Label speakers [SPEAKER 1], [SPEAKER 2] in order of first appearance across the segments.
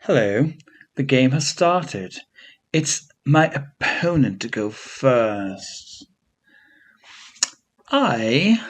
[SPEAKER 1] Hello, the game has started. It's my opponent to go first. I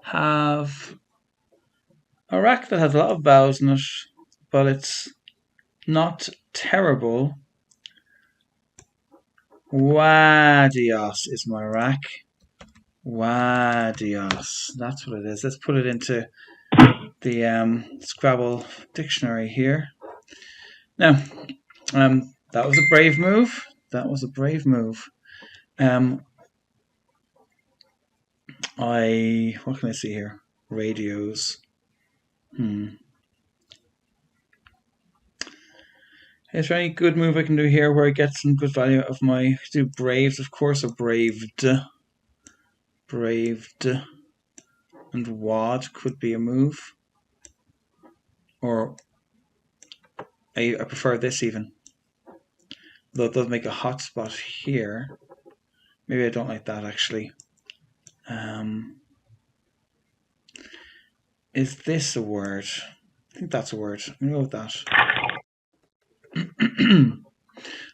[SPEAKER 1] have a rack that has a lot of vowels in it, but it's not terrible. Wadios is my rack. Wadios. That's what it is. Let's put it into the Scrabble dictionary here. Now, that was a brave move. That was a brave move. What can I see here? Radios. Is there any good move I can do here where I get some good value out of my... do braves, of course, or braved. Braved. And wad could be a move. Or I prefer this even. Though it does make a hot spot here. Maybe I don't like that actually. Is this a word? I think that's a word. I'm going to go with that.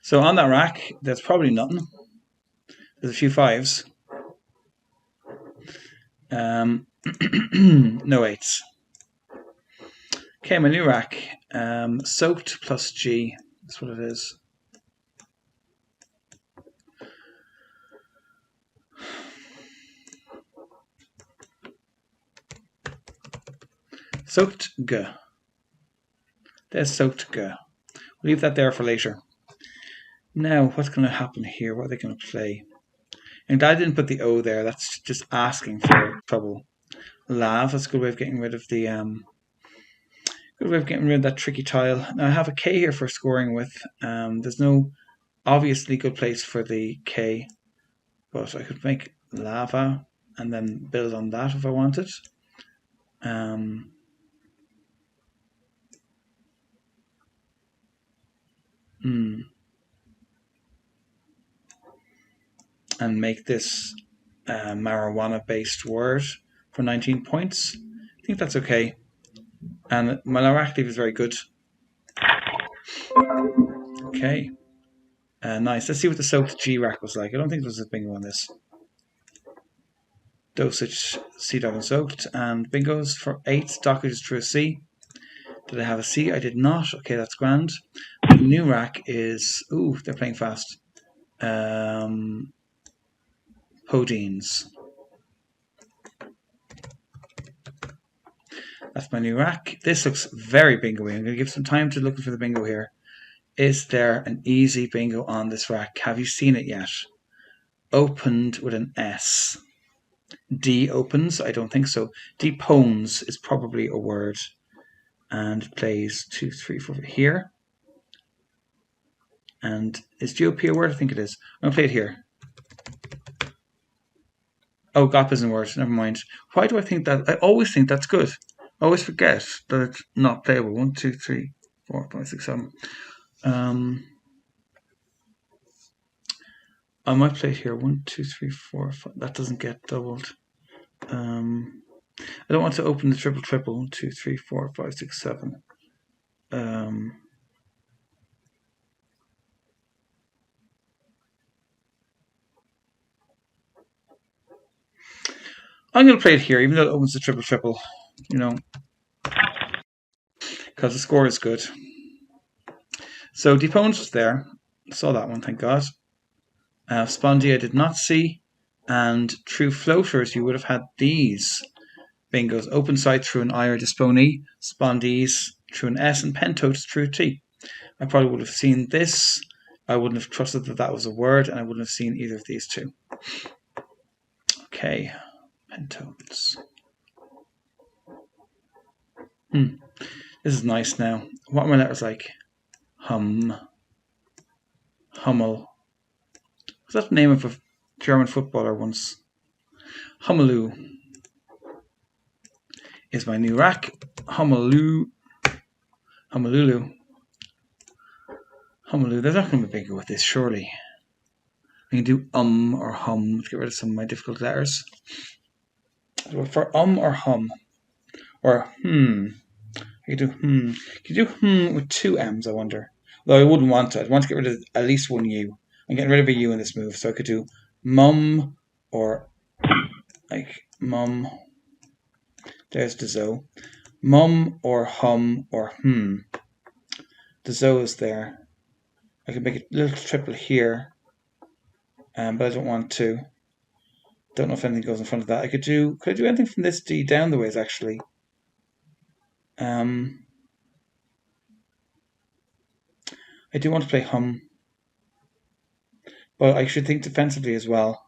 [SPEAKER 1] So on that rack, there's probably nothing. There's a few fives. No eights. Okay, my new rack. Soaked plus G. That's what it is. Soaked G. There's soaked G. We'll leave that there for later. Now, what's going to happen here? What are they going to play? And I didn't put the O there. That's just asking for trouble. Lav. That's a good way of getting rid of the good way of getting rid of that tricky tile. Now I have a K here for scoring with. There's no obviously good place for the K, but I could make lava and then build on that if I wanted. And make this marijuana-based word for 19 points. I think that's okay. And my rack leave is very good. Okay. Nice. Let's see what the soaked G rack was like. I don't think there was a bingo on this. Dosage, C dog and soaked. And bingos for 8. Dockage is through a C. Did I have a C? I did not. Okay, that's grand. The new rack is... ooh, they're playing fast. Podines. That's my new rack. This looks very bingo-y. I'm going to give some time to looking for the bingo here. Is there an easy bingo on this rack? Have you seen it yet? Opened with an S. D opens? I don't think so. Depones is probably a word. And it plays 2, 3, 4 here. And is GOP a word? I think it is. I'm going to play it here. Oh, GOP isn't a word. Never mind. Why do I think that? I always think that's good. I always forget that it's not playable. 1, 2, 3, 4, 5, 6, 7. I might play it here. 1, 2, 3, 4, 5. That doesn't get doubled. I don't want to open the triple. 1, 2, 3, 4, 5, 6, 7. I'm going to play it here, even though it opens the triple, you know, because the score is good. So Depones was there. Saw that one, thank God. Spondy I did not see. And true floaters, you would have had these bingos. Open side through an I or Dispone. Spondies through an S, and pentotes through a T. I probably would have seen this. I wouldn't have trusted that that was a word, and I wouldn't have seen either of these two. Okay. Pentotes. This is nice now. What are my letters like? Hum. Hummel. Was that the name of a German footballer once? Hummeloo is my new rack. Hummeloo. Hummelulu. Hummeloo. There's not going to be bigger with this, surely. I can do or hum to get rid of some of my difficult letters. For or hum, or I could do Could you do with 2 M's, I wonder? Though I wouldn't want to. I'd want to get rid of at least one U. I'm getting rid of a U in this move, so I could do mum or like mum. There's the zo. Mum or hum or The zo is there. I could make a little triple here, but I don't want to. Don't know if anything goes in front of that. Could I do anything from this D down the ways actually? I do want to play hum, but I should think defensively as well.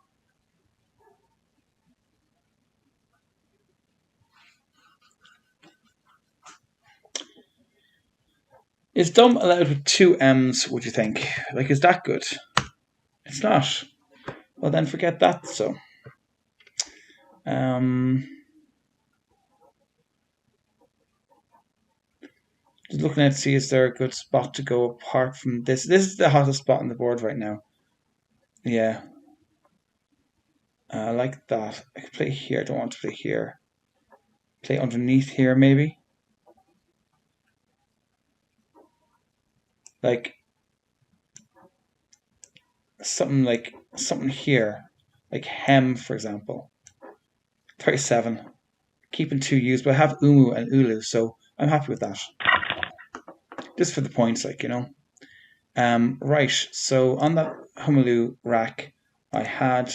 [SPEAKER 1] Is dumb allowed with 2 M's, would you think? Like, is that good? It's not. Well, then forget that, so. Just looking at see is there a good spot to go apart from this. This is the hottest spot on the board right now. Yeah. I like that. I could play here. I don't want to play here. Play underneath here, maybe. Like something here. Like hem, for example. 37. Keeping 2 U's, but I have Umu and Ulu, so I'm happy with that. Just for the points, like, you know. Right, so on that Humalu rack, I had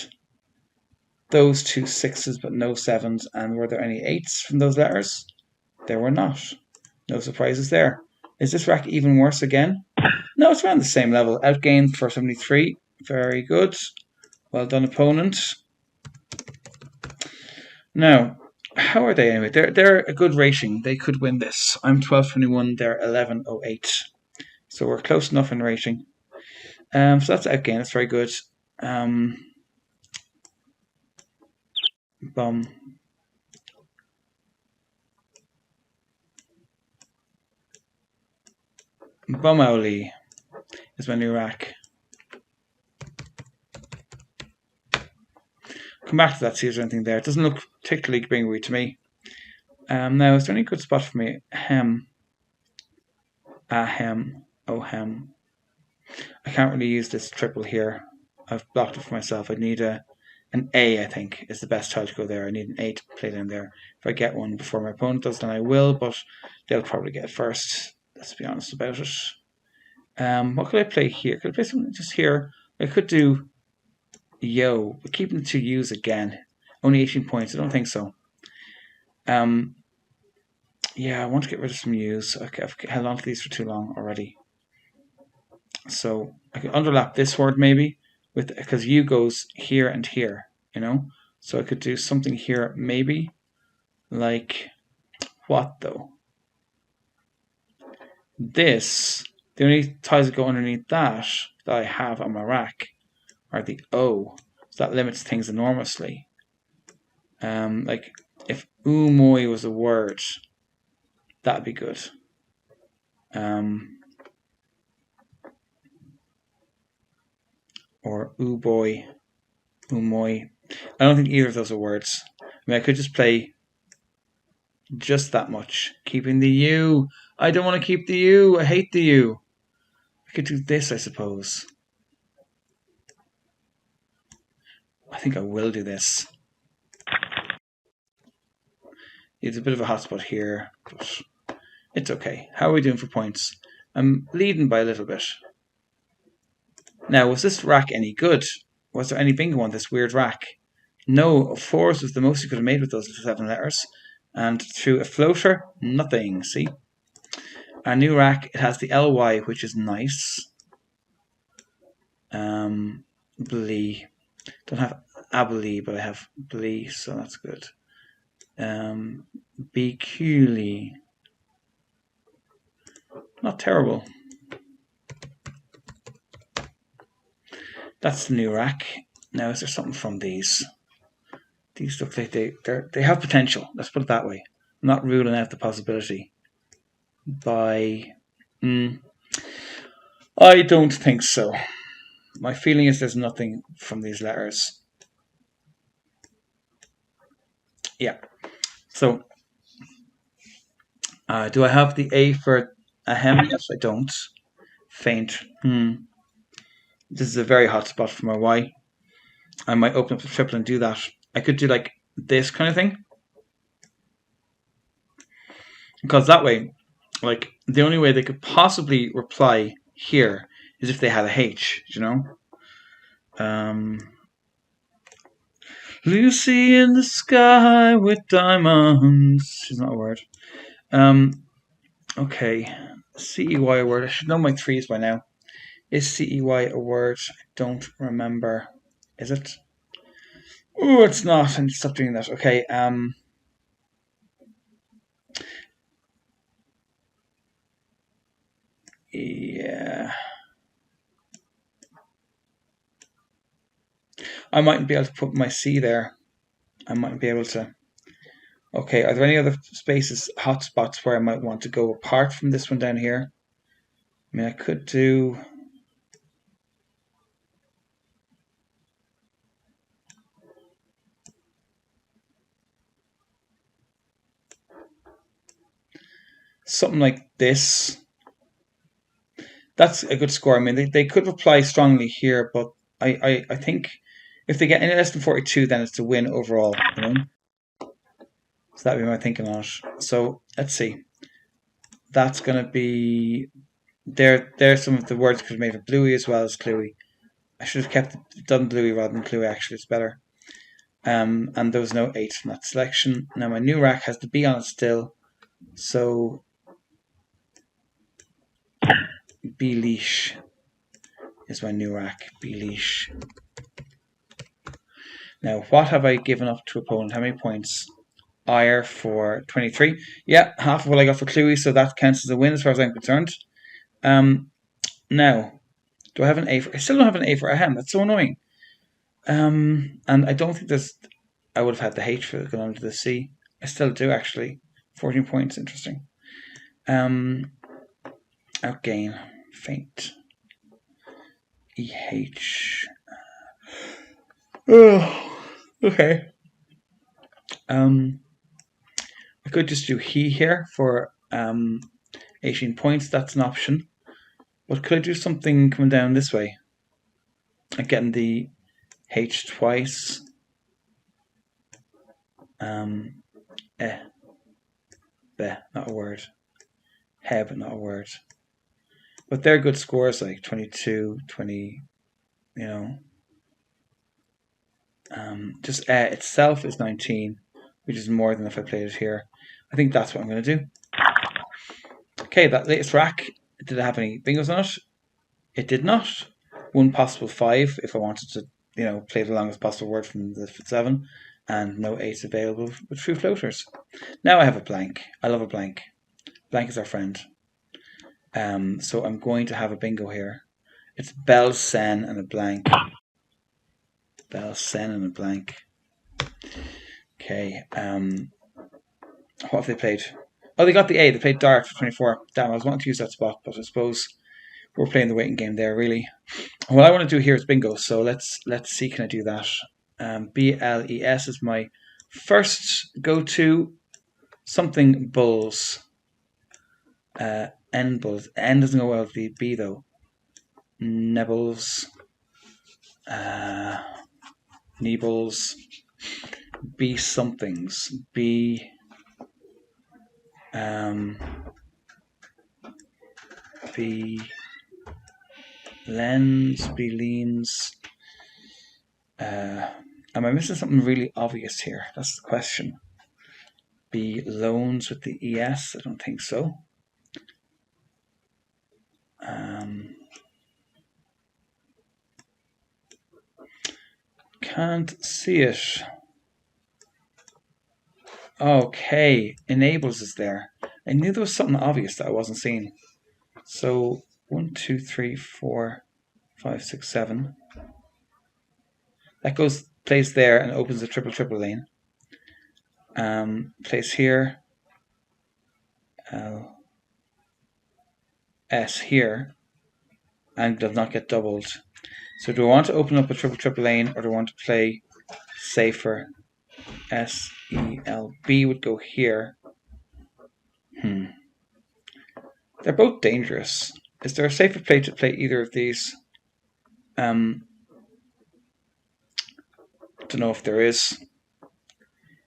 [SPEAKER 1] those 2 6s, but no 7s. And were there any 8s from those letters? There were not. No surprises there. Is this rack even worse again? No, it's around the same level. Outgained for 73. Very good. Well done, opponent. Now, how are they anyway? They're a good rating. They could win this. I'm 1221. They're 1108. So we're close enough in rating. So that's outgain. That's very good. Bum. Bumowly is my new rack. Come back to that, see if there's anything there. It doesn't look particularly bingery to me. Now, is there any good spot for me? Hem. Ahem. Ohem. I can't really use this triple here. I've blocked it for myself. I need an A, I think, is the best tile to go there. I need an A to play down there. If I get one before my opponent does, then I will, but they'll probably get it first. Let's be honest about it. What could I play here? Could I play something just here? I could do Yo, but keeping the 2 U's again. Only 18 points. I don't think so. Yeah, I want to get rid of some U's. Okay, I've held on to these for too long already. So I could underlap this word maybe, because U goes here and here, you know? So I could do something here maybe, like what though? This, the only tiles that go underneath that I have on my rack are the O. So that limits things enormously. Like if Umoy was a word, that'd be good. Or Uboy, Umoy. I don't think either of those are words. I mean, I could just play just that much. Keeping the U. I don't want to keep the U. I hate the U. I could do this, I suppose. I think I will do this. It's a bit of a hotspot here, but it's okay. How are we doing for points? I'm leading by a little bit. Now, was this rack any good? Was there any bingo on this weird rack? No, 4s was the most you could have made with those 7 letters. And through a floater, nothing. See? Our new rack, it has the LY, which is nice. Blee. Don't have Ablee, but I have Blee, so that's good. Biculi. Not terrible. That's the new rack. Now, is there something from these? These look like they have potential. Let's put it that way. I'm not ruling out the possibility. I don't think so. My feeling is there's nothing from these letters. Yeah. So Do I have the A for Ahem? Yes, I don't. Faint. This is a very hot spot for my Y. I might open up the triple and do that. I could do like this kind of thing. Because that way, like, the only way they could possibly reply here is if they had a H, you know? Lucy in the sky with diamonds. She's not a word. Okay. CEY a word. I should know my threes by now. Is CEY a word? I don't remember. Is it? Oh, it's not. I need to stop doing that. Okay. Yeah. I mightn't be able to put my C there. I mightn't be able to. Okay, are there any other spaces, hotspots where I might want to go apart from this one down here? I mean, I could do... something like this. That's a good score. I mean, they could reply strongly here, but I think if they get any less than 42, then it's a win overall. You know? So that'd be my thinking on it. So let's see. That's going to be... There's some of the words could have made for Bluey as well as Cluey. I should have done Bluey rather than Cluey, actually. It's better. And there was no 8 from that selection. Now my new rack has the B on it still. So... B-leash is my new rack. B-leash. Now, what have I given up to opponent? How many points? Ire for 23. Yeah, half of what I got for Cluey, so that counts as a win as far as I'm concerned. Now, do I have an A for... I still don't have an A for Ahem. That's so annoying. And I don't think there's... I would have had the H for going on to the C. I still do, actually. 14 points. Interesting. Outgain. Faint. EH. Oh, okay. I could just do he here for 18 points. That's an option. But could I do something coming down this way? Like getting the H twice. Beh, not a word. Heb, not a word. But they're good scores, like 22, 20, you know. Just itself is 19, which is more than if I played it here. I think that's what I'm going to do. Okay, that latest rack, did it have any bingos on it? It did not. One possible 5 if I wanted to, you know, play the longest possible word from the 7, and no 8s available with true floaters. Now I have a blank. I love a blank. Blank is our friend. So I'm going to have a bingo here. It's Bell, Sen, and a blank. Bell, Sen, and a blank. Okay. What have they played? Oh, they got the A. They played Dart for 24. Damn, I was wanting to use that spot, but I suppose we're playing the waiting game there, really. What I want to do here is bingo, so let's see, can I do that? BLES is my first go-to. Something bulls. N bulls. N doesn't go well with the B, though. Nebbles. Neebles. B somethings. B... B lens, B leans. Am I missing something really obvious here? That's the question. B loans with the ES? I don't think so. Can't see it. Okay, enables is there. I knew there was something obvious that I wasn't seeing. So 1, 2, 3, 4, 5, 6, 7. That goes plays there and opens the triple lane. Plays here. L S here, and does not get doubled. So do I want to open up a triple lane, or do I want to play safer? SELB would go here. They're both dangerous. Is there a safer play to play either of these? Don't know if there is. I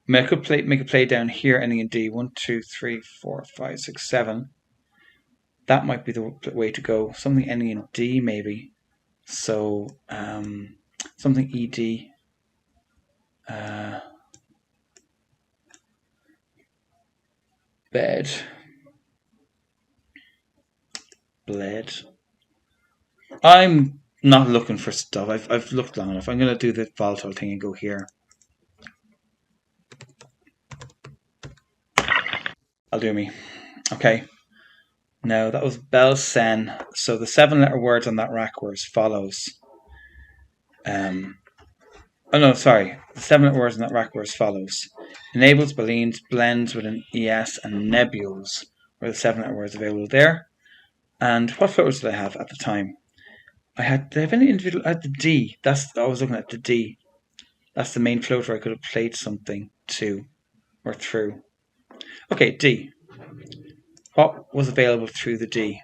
[SPEAKER 1] mean, I could make a play down here ending in D. 1, 2, 3, 4, 5, 6, 7. That might be the way to go. Something ending in D, maybe. So, something ED. Bed. Bled. I'm not looking for stuff. I've looked long enough. I'm going to do the volatile thing and go here. I'll do me. Okay. Now, that was Belsen. So the 7-letter words on that rack were as follows. The 7-letter words on that rack were as follows. Enables, Baleens, blends with an ES, and nebules were the 7-letter words available there. And what floaters did I have at the time? Did I have any individual? I had the D. I was looking at the D. That's the main floater I could have played something to or through. Okay, D. What was available through the D?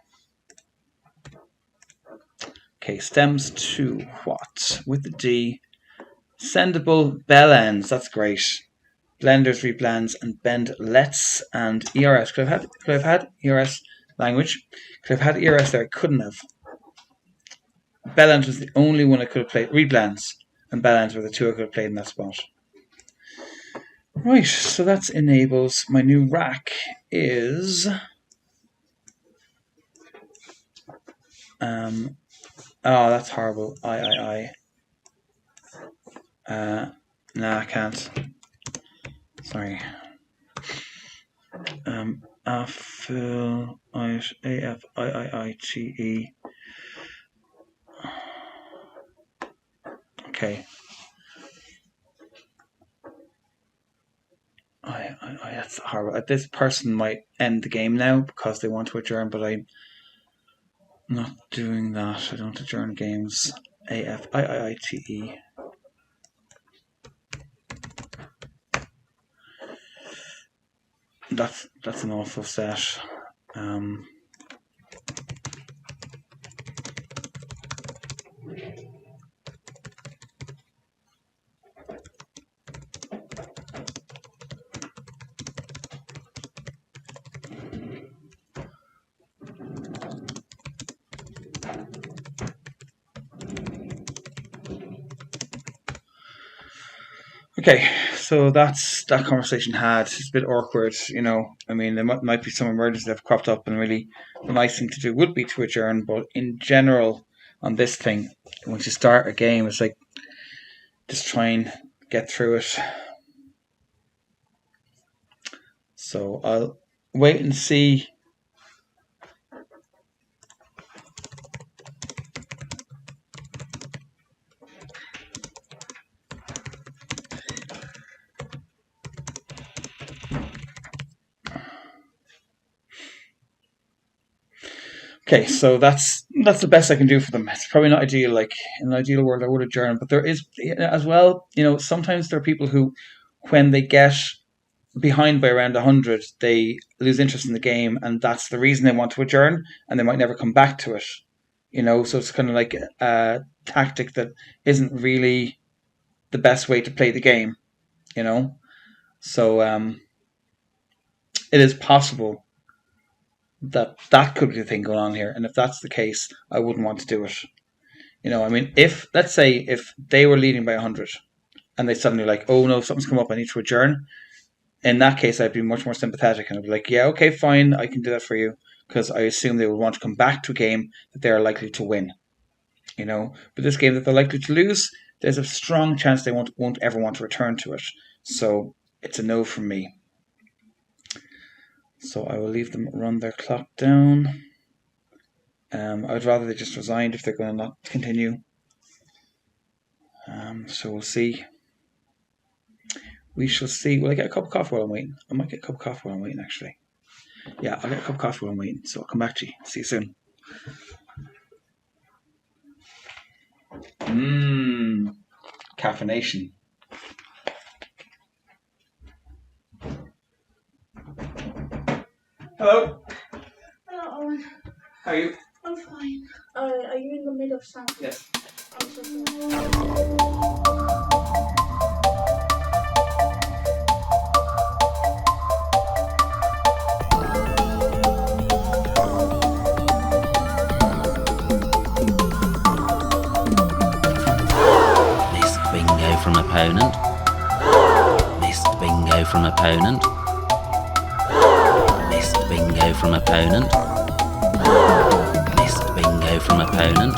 [SPEAKER 1] Okay, stems to what? With the D. Sendable bell ends. That's great. Blenders, reblends, and bendlets and ERS. Could I have had ERS language? Could I have had ERS there? I couldn't have. Bell ends was the only one I could have played. Reblends and bell ends were the two I could have played in that spot. Right, so that's enables. My new rack is oh, that's horrible. Nah, I can't. Sorry. AFIITE. Okay. That's horrible. This person might end the game now because they want to adjourn, but I'm not doing that. I don't adjourn games. AFIITE. That's an awful set. Okay, so that's that conversation had. It's a bit awkward, you know. I mean, there might be some emergencies that have cropped up, and really the nice thing to do would be to adjourn. But in general, on this thing, once you start a game, it's like just try and get through it. So I'll wait and see. Okay, so that's the best I can do for them. It's probably not ideal. Like in an ideal world, I would adjourn, but there is as well. You know, sometimes there are people who, when they get behind by around 100, they lose interest in the game, and that's the reason they want to adjourn, and they might never come back to it. You know, so it's kind of like a tactic that isn't really the best way to play the game. You know, so it is possible that could be the thing going on here. And if that's the case, I wouldn't want to do it. You know, I mean, let's say if they were leading by 100 and they suddenly like, oh no, something's come up, I need to adjourn. In that case, I'd be much more sympathetic and I'd be like, yeah, okay, fine, I can do that for you, because I assume they would want to come back to a game that they are likely to win. You know, but this game that they're likely to lose, there's a strong chance they won't ever want to return to it. So it's a no from me. So I will leave them run their clock down. I'd rather they just resigned if they're going to not continue. So we'll see. We shall see. Will I get a cup of coffee while I'm waiting? I might get a cup of coffee while I'm waiting, actually. Yeah, I'll get a cup of coffee while I'm waiting. So I'll come back to you. See you soon. Caffeination. Hello.
[SPEAKER 2] Hello, Owen.
[SPEAKER 1] How are you?
[SPEAKER 2] I'm fine. Are you in the middle of something?
[SPEAKER 1] Yes.
[SPEAKER 2] I'm so sorry.
[SPEAKER 3] Missed bingo from opponent. Missed bingo from opponent. Missed bingo from opponent. Missed bingo from opponent.